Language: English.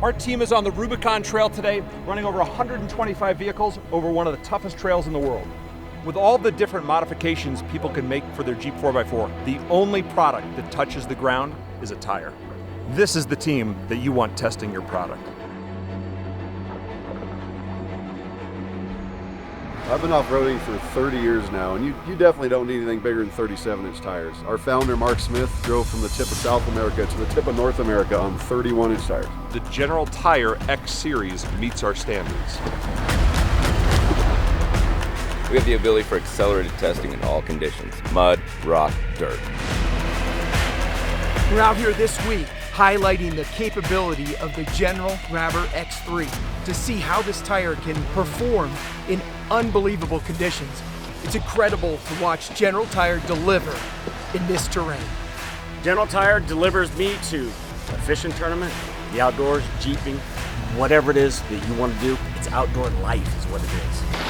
Our team is on the Rubicon Trail today, running over 125 vehicles over one of the toughest trails in the world. With all the different modifications people can make for their Jeep 4x4, the only product that touches the ground is a tire. This is the team that you want testing your product. I've been off-roading for 30 years now, and you definitely don't need anything bigger than 37-inch tires. Our founder, Mark Smith, drove from the tip of South America to the tip of North America on 31-inch tires. The General Tire X Series meets our standards. We have the ability for accelerated testing in all conditions: mud, rock, dirt. We're out here this week highlighting the capability of the General Grabber X3 to see how this tire can perform in unbelievable conditions. It's incredible to watch General Tire deliver in this terrain. General Tire delivers me to a fishing tournament, the outdoors, jeeping, whatever it is that you want to do. It's outdoor life is what it is.